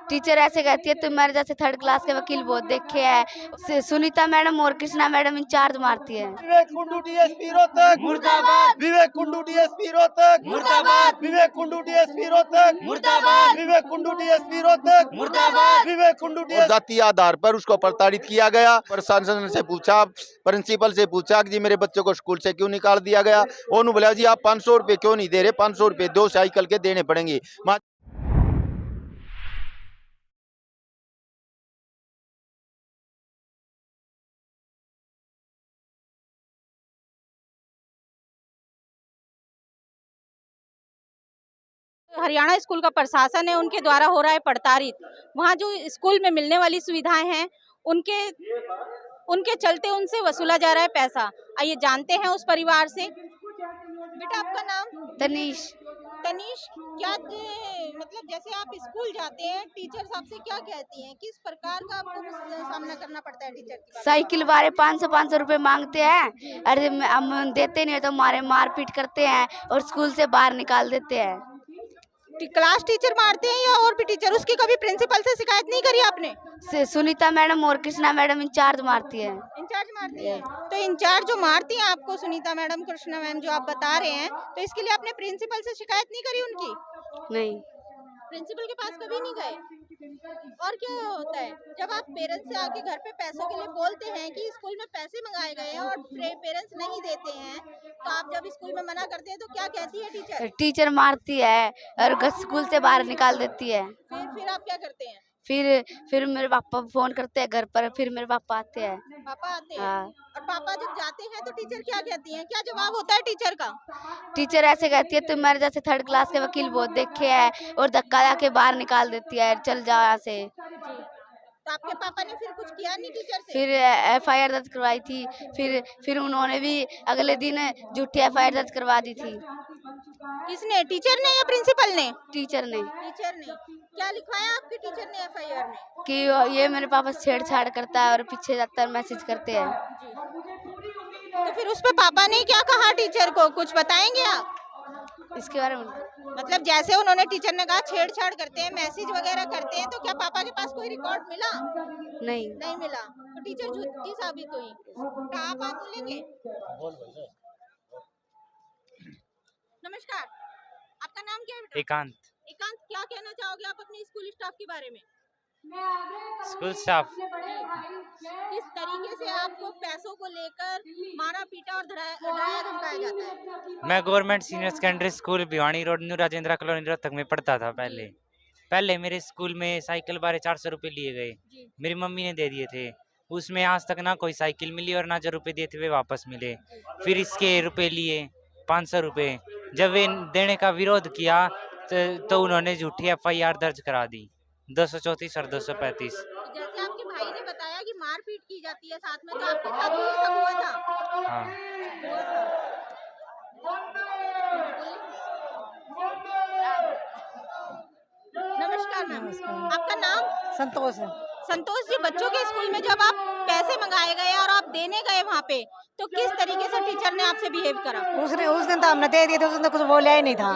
Teacher ऐसे कहती है तुम्हारे जैसे थर्ड क्लास के वकील बहुत देखे हैं। सुनीता मैडम और कृष्णा मैडम इंचार्ज मारती है। विवेक कुंडू डीएसपी रोहतक मुर्दाबाद, विवेक कुंडू डीएसपी रोहतक मुर्दाबाद, विवेक कुंडू डीएसपी रोहतक मुर्दाबाद, विवेक कुंडू डीएसपी रोहतक मुर्दाबाद, विवेक कुंडू जातीय आधार पर उसको प्रताड़ित किया गया। प्रशासन से पूछा, प्रिंसिपल से पूछा कि जी मेरे बच्चों को स्कूल से क्यों निकाल दिया गया। उन्होंने बोला जी आप 500 रुपए क्यों नहीं दे रहे, 500 रुपए 2 साइकिल के देने पड़ेंगे। हरियाणा स्कूल का प्रशासन है, उनके द्वारा हो रहा है प्रताड़ित। वहाँ जो स्कूल में मिलने वाली सुविधाएं हैं उनके चलते उनसे वसूला जा रहा है पैसा। आइए जानते हैं उस परिवार से। बेटा आपका नाम? तनीश। तनीश, क्या मतलब जैसे आप स्कूल जाते हैं, टीचर्स आपसे क्या कहती हैं, किस प्रकार का आपको सामना करना पड़ता है टीचर की? साइकिल वाले 500 रुपए मांगते हैं, अरे हम देते नहीं तो हमारे मारपीट करते हैं और स्कूल से बाहर निकाल देते हैं। क्लास टीचर मारते हैं या और भी टीचर? उसकी कभी प्रिंसिपल से शिकायत नहीं करी आपने? सुनीता मैडम और कृष्णा मैडम इंचार्ज मारती है। इंचार्ज मारती है? तो इंचार्ज जो मारती हैं आपको, सुनीता मैडम, कृष्णा मैम जो आप बता रहे हैं, तो इसके लिए आपने प्रिंसिपल से शिकायत नहीं करी उनकी? नहीं, प्रिंसिपल के पास कभी नहीं गए? और क्या होता है जब आप पेरेंट्स से आके घर पे पैसों के लिए बोलते हैं कि स्कूल में पैसे मंगाए गए हैं और पेरेंट्स नहीं देते हैं, तो आप जब स्कूल में मना करते हैं तो क्या कहती है टीचर? टीचर मारती है और स्कूल से बाहर निकाल देती है। फिर आप क्या करते हैं? फिर मेरे पापा फोन करते हैं घर पर, फिर मेरे पापा आते हैं। पापा आते हैं? हाँ। और पापा जब जाते हैं तो टीचर क्या कहती हैं, क्या जवाब होता है टीचर का? टीचर ऐसे कहती है तुम्हारे जैसे थर्ड क्लास के वकील बहुत देखे हैं और धक्का जाके बाहर निकाल देती है, चल जाओ यहाँ से। तो आपके पापा ने फिर कुछ किया नहीं टीचर से? फिर FIR दर्ज करवाई थी। फिर उन्होंने भी अगले दिन झूठी FIR दर्ज करवा दी थी। किसने, टीचर ने या प्रिंसिपल ने? टीचर ने। टीचर ने क्या लिखवाया आपके टीचर ने FIR में? कि ये मेरे पापा छेड़छाड़ करता है और पीछे जाता है, मैसेज करते हैं। तो फिर उस पे पापा ने क्या कहा टीचर को, कुछ बताएंगे आप इसके बारे में? मतलब जैसे उन्होंने, टीचर ने कहा छेड़छाड़ करते हैं, मैसेज वगैरह करते हैं, तो क्या पापा के पास कोई रिकॉर्ड मिला? नहीं मिला। तो टीचर झूठी साबित हुई। क्या आप बात बोलेंगे? नमस्कार, आपका नाम क्या है बेटा? एकांत। एकांत, क्या कहना चाहोगे आप अपने स्कूल स्टाफ के बारे में? स्कूल स्टाफ किस तरीके से आपको पैसों को लेकर मारा पीटा और डराया धमकाया जाता है? मैं government senior secondary school Bhiwani road, new Rajendra colony Rohtak में पढ़ता था। पहले मेरे स्कूल में साइकिल बारे 400 रुपये लिए गए, मेरी मम्मी ने दे दिए थे। उसमें आज तक ना कोई साइकिल मिली और ना जो रुपये दिए थे वे वापस मिले। फिर इसके रुपए लिए 500 रुपये। जब वे देने का विरोध किया तो उन्होंने झूठी FIR दर्ज करा दी, 234 और 235। जैसे आपके भाई ने बताया कि मारपीट की जाती है साथ में, तो आपके साथ भी ये सब हुआ था? हाँ। नमस्कार मैम, आपका नाम? संतोष है। संतोष जी, बच्चों के स्कूल में जब आप पैसे मंगाए गए और आप देने गए वहाँ पे, तो किस तरीके से टीचर ने आपसे बिहेव करा? उस दिन तो हमने दे दिए थे, उस दिन तो कुछ बोला ही नहीं था।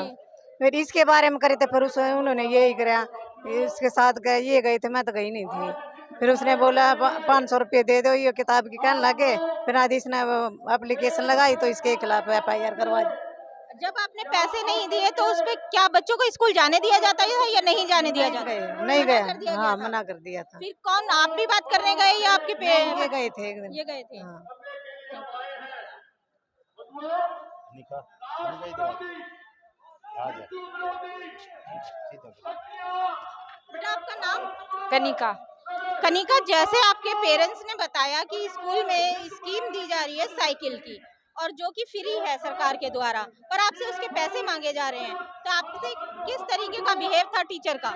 फिर इसके बारे में करे थे, फिर उन्होंने यही करा, इसके साथ गए, ये गए थे, मैं तो गई नहीं थी। फिर उसने बोला 500 रुपये दे दो, ये किताब की कहने लगे। फिर आज इसने एप्लीकेशन लगाई तो इसके खिलाफ FIR करवा दी। जब आपने पैसे नहीं दिए तो उस पे क्या बच्चों को स्कूल जाने दिया जाता है या नहीं जाने दिया जाता? नहीं गए। हाँ, मना कर दिया था। फिर कौन, आप भी बात करने गए या आपके ये गए थे एक दिन। ये गए थे? हाँ। बेटा आपका नाम? कनिका। कनिका, जैसे आपके पेरेंट्स ने बताया कि स्कूल में स्कीम दी जा रही है साइकिल की, और जो कि फ्री है सरकार के द्वारा, पर आपसे उसके पैसे मांगे जा रहे हैं, तो आपसे किस तरीके का बिहेव था टीचर का?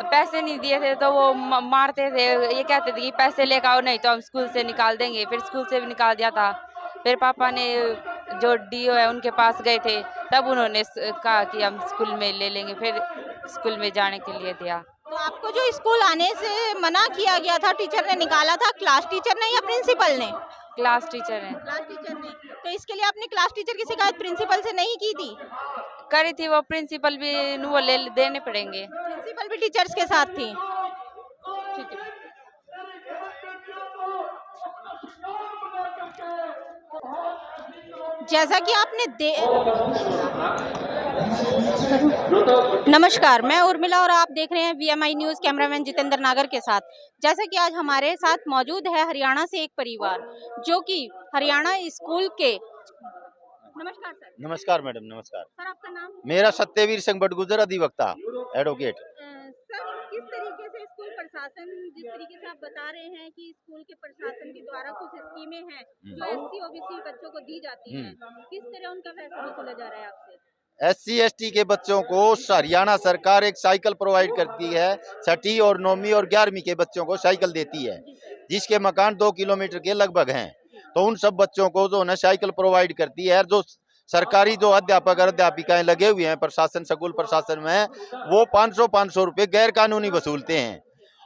पैसे नहीं दिए थे तो वो मारते थे, ये कहते थे कि पैसे लेकर आओ नहीं तो हम स्कूल से निकाल देंगे। फिर स्कूल से भी निकाल दिया था। फिर पापा ने जो DO है उनके पास गए थे, तब उन्होंने कहा कि हम स्कूल में ले लेंगे। फिर स्कूल में जाने के लिए दिया। तो आपको जो स्कूल आने से मना किया गया था, टीचर ने निकाला था, क्लास टीचर ने या प्रिंसिपल ने? क्लास टीचर है। क्लास टीचर ने। तो इसके लिए आपने क्लास टीचर की शिकायत प्रिंसिपल से नहीं की थी? करी थी वो प्रिंसिपल भी वो ले देने पड़ेंगे। प्रिंसिपल भी टीचर्स के साथ थी। ठीक है। जैसा कि आपने नमस्कार, मैं उर्मिला और आप देख रहे हैं VMI न्यूज़, कैमरामैन जितेंद्र नागर के साथ। जैसा कि आज हमारे साथ मौजूद है हरियाणा से एक परिवार जो कि हरियाणा स्कूल के। नमस्कार सर। नमस्कार मैडम, नमस्कार। सर आपका नाम? मेरा सत्यवीर सिंह बटगुजर, अधिवक्ता, एडवोकेट। सर किस तरीके से स्कूल प्रशासन, जिस तरीके से आप बता रहे हैं कि स्कूल के प्रशासन के द्वारा कुछ स्कीमें हैं जो SC OBC बच्चों को दी जाती हैं, किस तरह उनका पैसा वसूला जा रहा है आपसे? SC ST के बच्चों को हरियाणा सरकार एक साइकिल प्रोवाइड करती है। 6वीं और 9वीं और 11वीं के बच्चों को साइकिल देती है, जिसके मकान 2 किलोमीटर के लगभग हैं। तो उन सब बच्चों को जो है साइकिल प्रोवाइड करती है। जो सरकारी जो अध्यापक और अध्यापिकाएं लगे हुए हैं प्रशासन, स्कूल प्रशासन में, वो 500 रुपए गैर कानूनी वसूलते हैं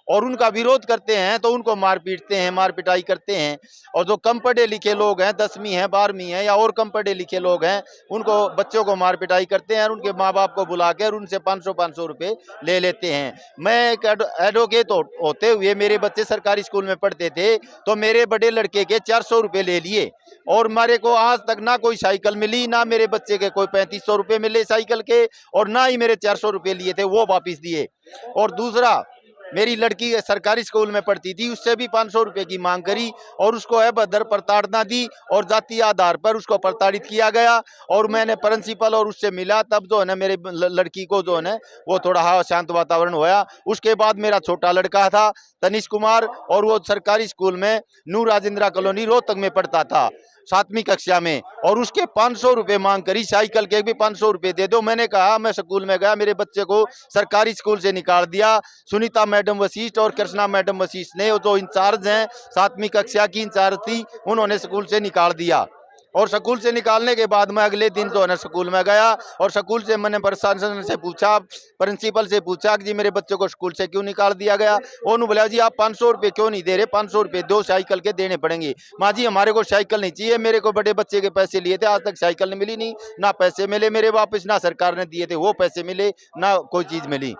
और उनका विरोध करते हैं तो उनको मार पीटते हैं, मार पिटाई करते हैं। और जो कम पढ़े लिखे लोग हैं, 10वीं हैं, 12वीं हैं या और कम पढ़े लिखे लोग हैं, उनको बच्चों को मार पिटाई करते हैं और उनके माँ बाप को बुला कर उनसे 500 रुपए ले लेते हैं। मैं एक एडवोकेट होते हुए मेरे बच्चे सरकारी स्कूल में पढ़ते थे तो मेरे बड़े लड़के के 400 रुपए ले लिए और मेरे को आज तक ना कोई साइकिल मिली, ना मेरे बच्चे के कोई 3500 रुपए मिले साइकिल के, और ना ही मेरे 400 रुपए लिए थे वो वापिस दिए। और दूसरा, मेरी लड़की सरकारी स्कूल में पढ़ती थी, उससे भी 500 रुपए की मांग करी और उसको अभद्र प्रताड़ना दी और जातीय आधार पर उसको प्रताड़ित किया गया। और मैंने प्रिंसिपल और उससे मिला, तब जो है ना मेरे लड़की को जो है ना वो थोड़ा शांत वातावरण होया। उसके बाद मेरा छोटा लड़का था तनिष कुमार, और वो सरकारी स्कूल में न्यू राजेंद्रा कॉलोनी रोहतक में पढ़ता था 7वीं कक्षा में, और उसके 500 रुपए मांग करी, साइकिल के भी 500 रुपए दे दो। मैंने कहा, मैं स्कूल में गया, मेरे बच्चे को सरकारी स्कूल से निकाल दिया। सुनीता मैडम वशिष्ठ और कृष्णा मैडम वशिष्ठ ने, जो इंचार्ज हैं 7वीं कक्षा की इंचार्ज थी, उन्होंने स्कूल से निकाल दिया। और स्कूल से निकालने के बाद मैं अगले दिन जो है ना स्कूल में गया और स्कूल से मैंने प्रशासन से पूछा, प्रिंसिपल से पूछा कि जी मेरे बच्चे को स्कूल से क्यों निकाल दिया गया। उन्होंने बोला, जी आप 500 रुपये क्यों नहीं दे रहे, 500 रुपये दो, साइकिल के देने पड़ेंगे। माँ जी हमारे को साइकिल नहीं चाहिए, मेरे को बड़े बच्चे के पैसे लिए थे, आज तक साइकिल नहीं मिली, नहीं ना पैसे मिले मेरे वापस, ना सरकार ने दिए थे वो पैसे मिले, ना कोई चीज़ मिली।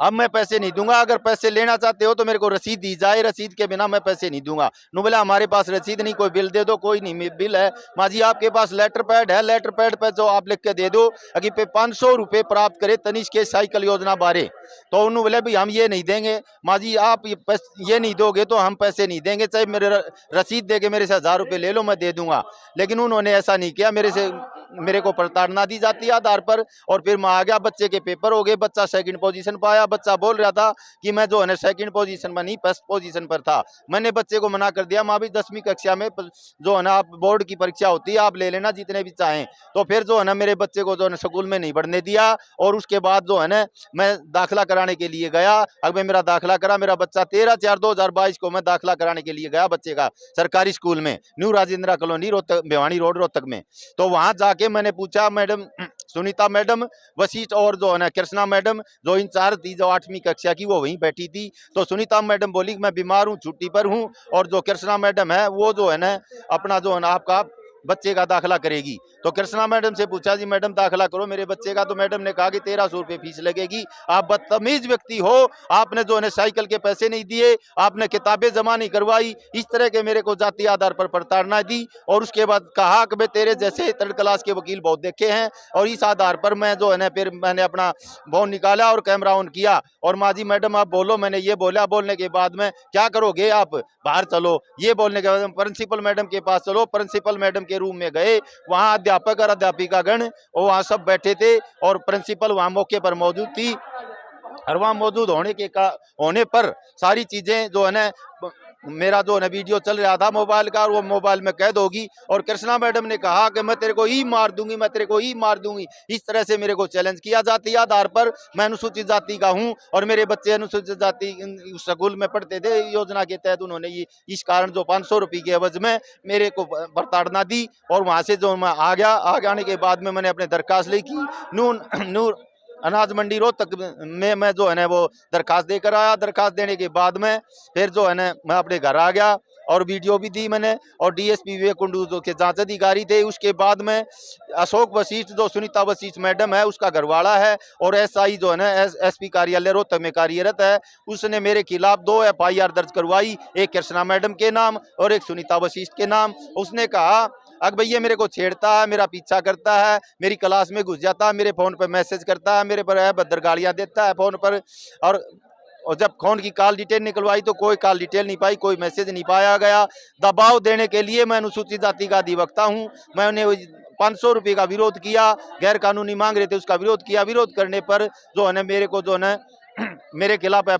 अब मैं पैसे नहीं दूंगा, अगर पैसे लेना चाहते हो तो मेरे को रसीद दी जाए, रसीद के बिना मैं पैसे नहीं दूंगा। नु बोला हमारे पास रसीद नहीं, कोई बिल दे दो। कोई नहीं बिल है। माँ जी आपके पास लेटर पैड है, लेटर पैड पे जो आप लिख के दे दो कि 500 रुपये प्राप्त करे तनिष के साइकिल योजना बारे। तो उन्होंने बोले भाई हम ये नहीं देंगे। माँ जी आप ये नहीं दोगे तो हम पैसे नहीं देंगे, चाहे मेरे रसीद दे के मेरे से 1000 रुपये ले लो, मैं दे दूंगा। लेकिन उन्होंने ऐसा नहीं किया, मेरे को प्रताड़ना दी जाती है आधार पर। और फिर मैं आ गया, बच्चे के पेपर हो गए, बच्चा 2nd पोजीशन पाया। बच्चा बोल रहा था कि मैं जो है ना 2nd पोजीशन पर नहीं 1st पोजीशन पर था। मैंने बच्चे को मना कर दिया, माँ भी 10वीं कक्षा में जो है ना आप बोर्ड की परीक्षा होती है, आप ले लेना जितने भी चाहें। तो फिर जो है ना मेरे बच्चे को जो है ना स्कूल में नहीं बढ़ने दिया। और उसके बाद जो है ना मैं दाखिला कराने के लिए गया। अब मैं मेरा दाखिला करा, मेरा बच्चा 13/4/2022 को मैं दाखिला कराने के लिए गया बच्चे का सरकारी स्कूल में, new Rajendra colony Rohtak, Bhiwani road Rohtak में। तो वहां जाके मैंने पूछा, मैडम सुनीता मैडम वशिष्ठ और जो है ना कृष्णा मैडम जो इंचार्ज थी जो 8वीं कक्षा की, वो वहीं बैठी थी। तो सुनीता मैडम बोली मैं बीमार हूँ, छुट्टी पर हूँ। और जो कृष्णा मैडम है वो जो है ना अपना जो है ना आपका बच्चे का दाखिला करेगी। तो कृष्णा मैडम से पूछा, जी मैडम दाखिला करो मेरे बच्चे का। तो मैडम ने कहा कि 1300 रुपये फीस लगेगी। आप बदतमीज व्यक्ति हो, आपने जो है साइकिल के पैसे नहीं दिए, आपने किताबें जमा नहीं करवाई, इस तरह के मेरे को जाति आधार पर प्रताड़ना दी। और उसके बाद कहा कि मैं तेरे जैसे 3rd क्लास के वकील बहुत देखे हैं। और इस आधार पर मैं जो है ना फिर मैंने अपना फोन निकाला और कैमरा ऑन किया और माँ जी मैडम आप बोलो, मैंने ये बोला। बोलने के बाद में क्या करोगे आप, बाहर चलो। ये बोलने के बाद प्रिंसिपल मैडम के पास चलो। प्रिंसिपल मैडम के रूम में गए, वहाँ अध्यापक और अध्यापिका गण और वहाँ सब बैठे थे और प्रिंसिपल वहाँ मौके पर मौजूद थी। और वहाँ मौजूद होने पर सारी चीजें जो है ना मेरा जो है वीडियो चल रहा था मोबाइल का, और वो मोबाइल में कैद होगी। और कृष्णा मैडम ने कहा कि मैं तेरे को ही मार दूंगी, मैं तेरे को ही मार दूंगी। इस तरह से मेरे को चैलेंज किया जाती है आधार पर। मैं अनुसूचित जाति का हूं और मेरे बच्चे अनुसूचित जाति स्कूल में पढ़ते थे योजना के तहत। उन्होंने ये इस कारण जो 500 रुपये के एवज में मेरे को प्रताड़ना दी। और वहां से जो मैं आ गया, आने के बाद में मैंने अपने दरखास्त लिखी नूर अनाज मंडी रोहतक में मैं जो है ना वो दरखास्त देकर आया। दरखास्त देने के बाद में फिर जो है ना मैं अपने घर आ गया और वीडियो भी दी मैंने। और डीएसपी विवेक कुंडू जो के जांच अधिकारी थे, उसके बाद में अशोक वशिष्ठ जो सुनीता वशिष्ठ मैडम है उसका घरवाला है और एसआई जो है ना एसपी कार्यालय रोहतक में कार्यरत है, उसने मेरे खिलाफ 2 FIR दर्ज करवाई, एक कृष्णा मैडम के नाम और एक सुनीता वशिष्ठ के नाम। उसने कहा अगर भैया मेरे को छेड़ता है, मेरा पीछा करता है, मेरी क्लास में घुस जाता है, मेरे फ़ोन पर मैसेज करता है, मेरे पर अभद्र गालियाँ देता है फ़ोन पर। और जब फ़ोन की कॉल डिटेल निकलवाई तो कोई कॉल डिटेल नहीं पाई, कोई मैसेज नहीं पाया गया। दबाव देने के लिए मैं अनुसूचित जाति का अधिवक्ता हूँ, मैंने 500 रुपये का विरोध किया, गैर कानूनी मांग रहे थे उसका विरोध किया। विरोध करने पर जो है ना मेरे को जो है ना मेरे खिलाफ 2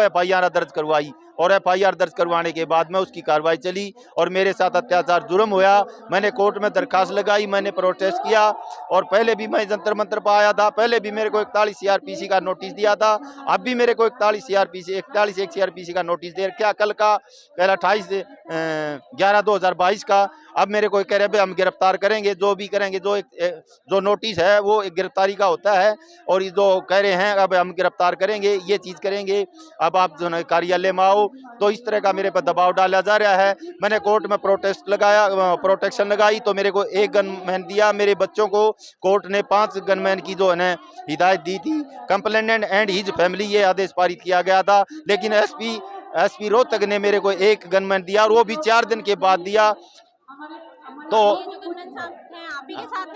FIR दर्ज करवाई और FIR दर्ज करवाने के बाद में उसकी कार्रवाई चली और मेरे साथ अत्याचार जुर्म हुआ। मैंने कोर्ट में दरखास्त लगाई, मैंने प्रोटेस्ट किया और पहले भी मैं जंतर मंतर पर आया था, पहले भी मेरे को 41 CRPC का नोटिस दिया था, अब भी मेरे को 41 CRPC का नोटिस दे रखा, कल का पहला 28/11/2022 का। अब मेरे को कह रहे हैं हम गिरफ्तार करेंगे, जो भी करेंगे, जो नोटिस है वो एक गिरफ्तारी का होता है और ये जो कह रहे हैं अब हम गिरफ्तार करेंगे, ये चीज़ करेंगे, अब आप जो है कार्यालय में आओ, तो इस तरह का मेरे पर दबाव डाला जा रहा है। मैंने कोर्ट में प्रोटेक्शन लगाई तो मेरे को 1 गनमैन दिया, मेरे बच्चों को कोर्ट ने 5 गनमैन की जो है ना हिदायत दी थी। कंप्लेनेंट एंड हिज फैमिली ये आदेश पारित किया गया था, लेकिन एसपी रोहतक ने मेरे को 1 गनमैन दिया और वो भी 4 दिन के बाद दिया। तो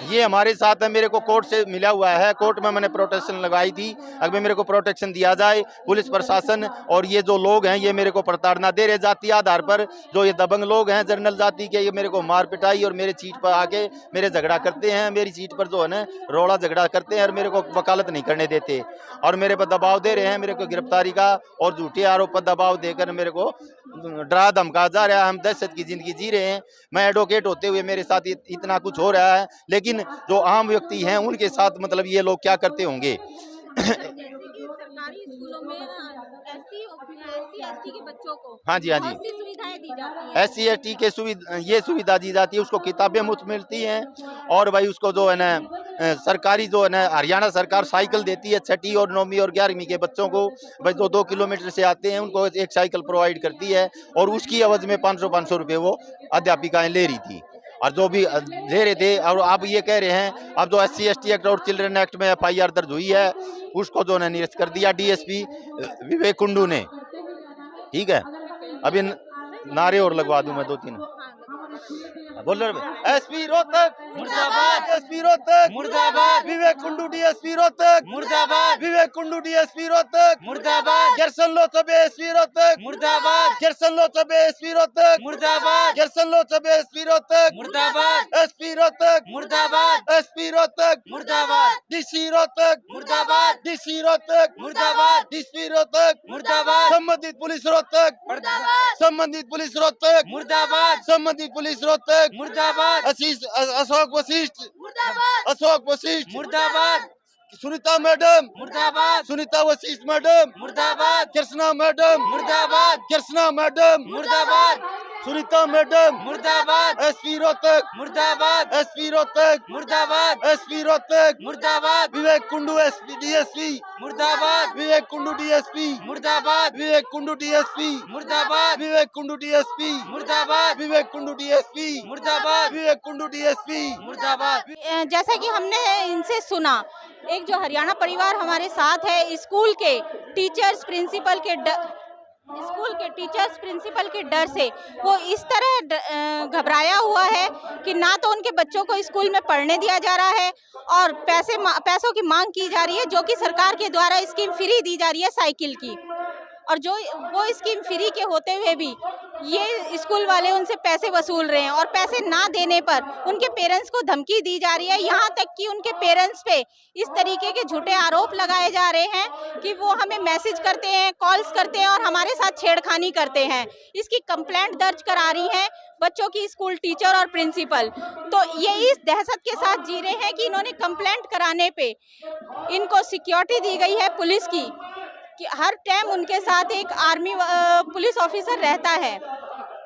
ये हमारे साथ है, मेरे को कोर्ट से मिला हुआ है, कोर्ट में मैंने प्रोटेक्शन लगाई थी। अगर मेरे को प्रोटेक्शन दिया जाए, पुलिस प्रशासन और ये जो लोग हैं ये मेरे को प्रताड़ना दे रहे जाति आधार पर, जो ये दबंग लोग हैं जनरल जाति के, ये मेरे को मार पिटाई और मेरे सीट पर आके मेरे झगड़ा करते हैं, मेरी सीट पर जो है ना रोड़ा झगड़ा करते हैं और मेरे को वकालत नहीं करने देते और मेरे पर दबाव दे रहे हैं, मेरे को गिरफ्तारी का और झूठे आरोप पर दबाव देकर मेरे को डरा धमका जा रहा है। हम दहशत की जिंदगी जी रहे हैं। मैं एडवोकेट होते हुए मेरे साथ इतना कुछ हो रहा है, लेकिन जो आम व्यक्ति हैं उनके साथ मतलब ये लोग क्या करते होंगे। सरकारी स्कूलों में SC/ST के बच्चों को हाँ जी सुविधाएं दी जाती हैं। SC/ST के सुविधा दी जाती है, उसको किताबें मुफ्त मिलती हैं और भाई उसको जो है ना सरकारी जो है ना हरियाणा सरकार साइकिल देती है 6वीं और 9वीं और 11वीं के बच्चों को, भाई जो 2 किलोमीटर से आते हैं उनको एक साइकिल प्रोवाइड करती है और उसकी एवज में 500 रुपये वो अध्यापिकाएं ले रही थी और जो भी दे रहे थे। और अब ये कह रहे हैं अब जो SC/ST एक्ट और चिल्ड्रन एक्ट में FIR दर्ज हुई है उसको जो है निरस्त कर दिया DSP विवेक कुंडू ने। ठीक है, अभी नारे और लगवा दूं मैं 2-3 बोल रहे। एसपी रोहतक मुर्दाबाद, एसपी रोहतक मुर्दाबाद, विवेक कुंडू DSP रोहतक मुर्दाबाद, विवेक कुंडू DSP रोहतक मुर्दाबाद, gerson लोचबे एसपी रोहतक मुर्दाबाद, gerson लोचबे एसपी रोहतक मुर्दाबाद, gerson लोचबे एसपी रोहतक मुर्दाबाद, एसपी रोहतक मुर्दाबाद, एसपी रोहतक मुर्दाबाद, DC रोहतक मुर्दाबाद, DC रोहतक मुर्दाबाद, DSP रोहतक मुर्दाबाद, संबंधित पुलिस रोहतक मुर्दाबाद, संबंधित पुलिस रोहतक मुर्दाबाद, संबंधित पुलिस रोहतक मुर्दाबाद, अशोक वशिष्ठ मुर्दाबाद, अशोक वशिष्ठ मुर्दाबाद, सुनीता मैडम मुर्दाबाद, सुनीता वशिष्ठ मैडम मुर्दाबाद, कृष्णा मैडम मुर्दाबाद, कृष्णा मैडम मुर्दाबाद, सुनीता मैडम मुर्दाबाद, एसपी रोहतक मुर्दाबाद, एसपी रोहतक मुर्दाबाद, एसपी रोहतक मुर्दाबाद, विवेक कुंडू DSP मुर्दाबाद, विवेक कुंडू DSP मुर्दाबाद, विवेक कुंडू DSP मुर्दाबाद, विवेक कुंडू DSP मुर्दाबाद, विवेक कुंडू DSP मुर्दाबाद, विवेक कुंडू DSP मुर्दाबाद। जैसा कि हमने इनसे सुना, एक जो हरियाणा परिवार हमारे साथ है, स्कूल के टीचर्स प्रिंसिपल के डर से वो इस तरह घबराया हुआ है कि ना तो उनके बच्चों को स्कूल में पढ़ने दिया जा रहा है और पैसों की मांग की जा रही है, जो कि सरकार के द्वारा स्कीम फ्री दी जा रही है साइकिल की, और जो वो स्कीम फ्री के होते हुए भी ये स्कूल वाले उनसे पैसे वसूल रहे हैं और पैसे ना देने पर उनके पेरेंट्स को धमकी दी जा रही है। यहाँ तक कि उनके पेरेंट्स पे इस तरीके के झूठे आरोप लगाए जा रहे हैं कि वो हमें मैसेज करते हैं, कॉल्स करते हैं और हमारे साथ छेड़खानी करते हैं। इसकी कंप्लेंट दर्ज करा रही हैं बच्चों की स्कूल टीचर और प्रिंसिपल। तो ये इस दहशत के साथ जी रहे हैं कि इन्होंने कंप्लेंट कराने पे इनको सिक्योरिटी दी गई है पुलिस की, कि हर टाइम उनके साथ एक आर्मी पुलिस ऑफिसर रहता है।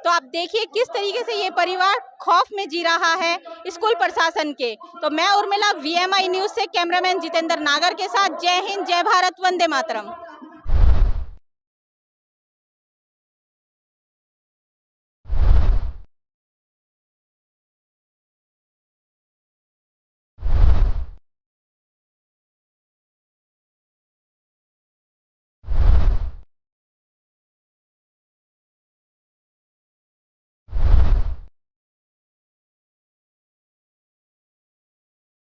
तो आप देखिए किस तरीके से ये परिवार खौफ में जी रहा है स्कूल प्रशासन के। तो मैं उर्मिला VMI न्यूज़ से कैमरामैन जितेंद्र नागर के साथ, जय हिंद, जय भारत, वंदे मातरम।